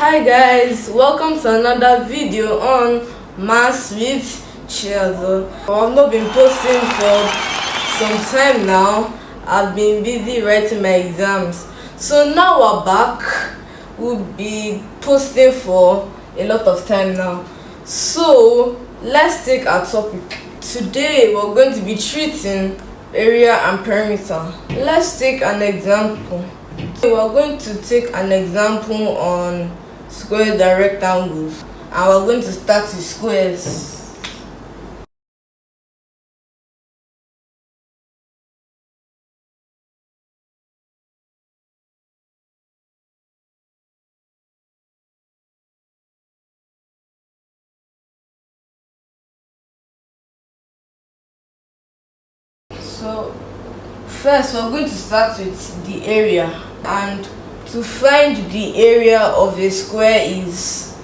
Hi guys, welcome to another video on Maths with Chiazo. I've not been posting for some time now. I've been busy writing my exams. So now we're back. We'll be posting for a lot of time now. So let's take our topic. Today we're going to be treating area and perimeter. Let's take an example. So we're going to take an example on squares and rectangles, and we're going to start with squares. So first we're going to start with the area, and to find the area of a square is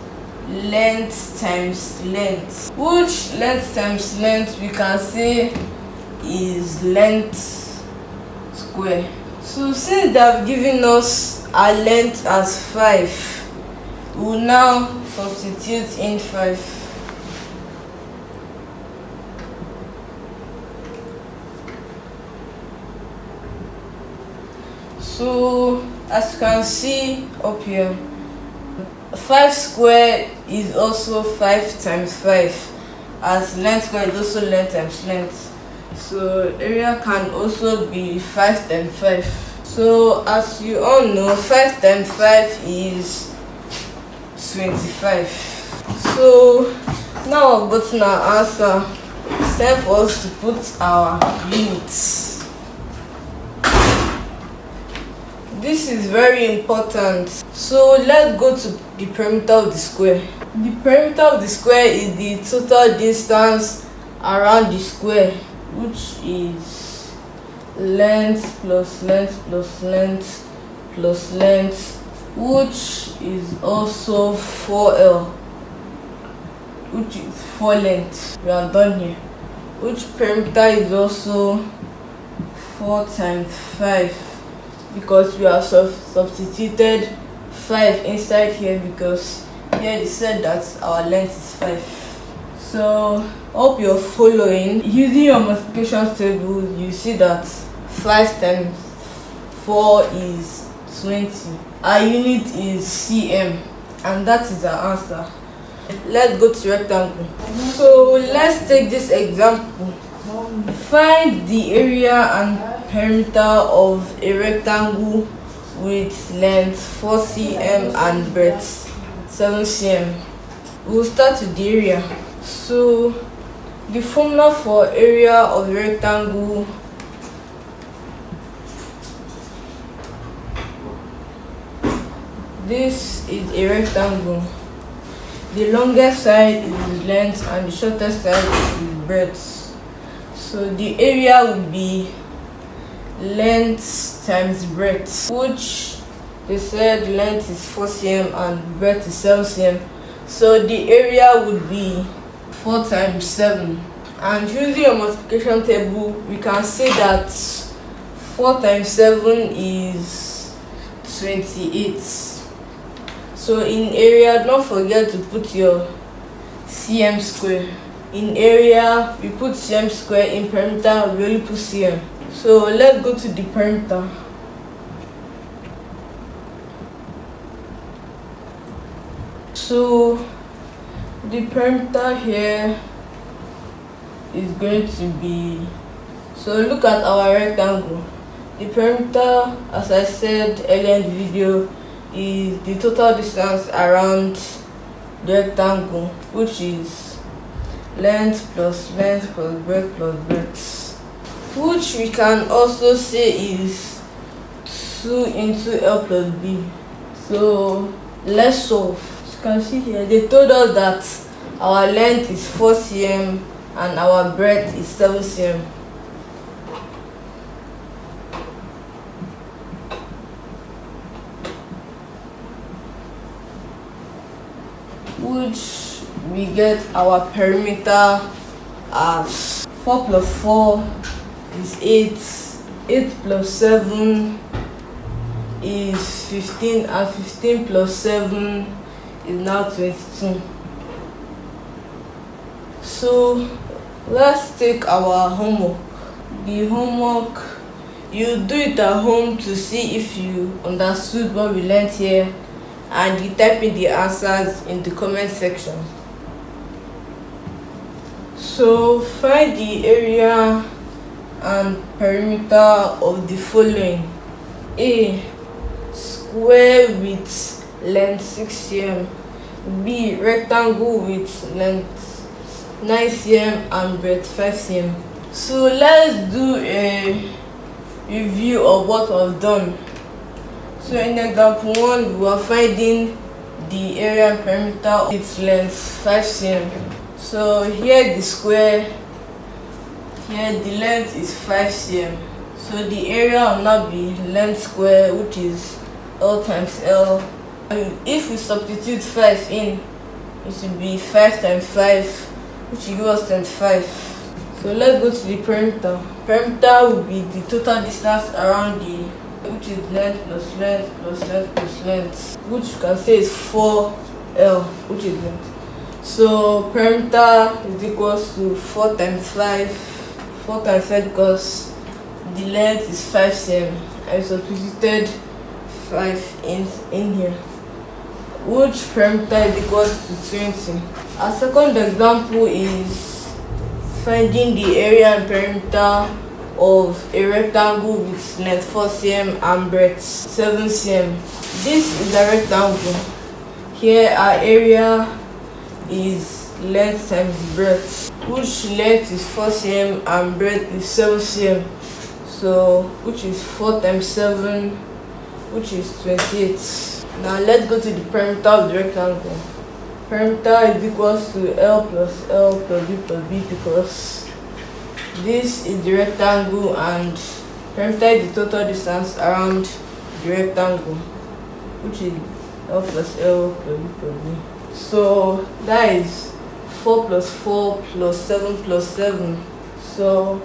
length times length, which length times length we can say is length square. So since they have given us our length as 5, we will now substitute in 5. So as you can see up here, 5 square is also 5 times 5, as length square is also length times length. So area can also be 5 times 5. So as you all know, 5 times 5 is 25. So now we've gotten our answer. It's time for us to put our units. This is very important. So let's go to the perimeter of the square. The perimeter of the square is the total distance around the square, which is length plus length plus length plus length, which is also 4L, which is 4 length. We are done here. Which perimeter is also 4 times 5, because we have substituted 5 inside here, because here it said that our length is 5. So hope you're following. Using your multiplication table, you see that 5 times 4 is 20. Our unit is cm, and that is our answer. Let's go to rectangle. So let's take this example. Find the area and perimeter of a rectangle with length 4 cm and breadth 7 cm. We'll start with the area. So the formula for area of a rectangle this is a rectangle. The longest side is length and the shortest side is breadth. So the area would be length times breadth, which they said length is 4 cm and breadth is 7 cm. So the area would be 4 times 7. And using your multiplication table, we can say that 4 times 7 is 28. So in area, don't forget to put your cm square. In area, we put cm square. In perimeter, we only put cm. So let's go to the perimeter. So the perimeter here is going to be, so look at our rectangle. The perimeter, as I said earlier in the video, is the total distance around the rectangle, which is length plus length plus breadth plus breadth, which we can also say is 2 into L plus B. So let's solve. As you can see here, they told us that our length is 4 cm and our breadth is 7 cm. Which we get our perimeter as 4 plus 4 is 8, 8 plus 7 is 15, and 15 plus 7 is now 22. So let's take our homework. The homework, you do it at home to see if you understood what we learned here, and you type in the answers in the comment section. So find the area and perimeter of the following. A. Square with length 6 cm. B. Rectangle with length 9 cm and breadth 5 cm. So let's do a review of what was done. So in example 1, we are finding the area and perimeter of its length 5 cm. So here the square, here the length is 5 cm. So the area will now be length square, which is L times L. And if we substitute 5 in, it should be 5 times 5, which will give us 25. So let's go to the perimeter. Perimeter will be the total distance around the, which is length plus length plus length plus length, which you can say is 4L, which is length. So perimeter is equals to 4 times 5. 4 times 5 because the length is 5 cm. I substituted 5 in here, which perimeter is equals to 20. Our second example is finding the area and perimeter of a rectangle with length 4 cm and breadth 7 cm. This is a rectangle. Here our area is length times breadth, which length is 4 cm and breadth is 7 cm. So which is 4 times 7, which is 28. Now let's go to the perimeter of the rectangle. Perimeter is equals to L plus L plus B plus B, because this is the rectangle and perimeter is the total distance around the rectangle, which is L plus L plus B plus B. So that is 4 plus 4 plus 7 plus 7. So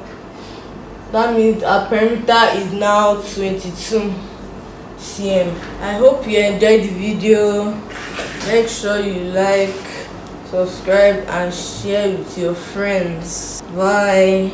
that means our perimeter is now 22 cm. I hope you enjoyed the video. Make sure you like, subscribe and share with your friends. Bye.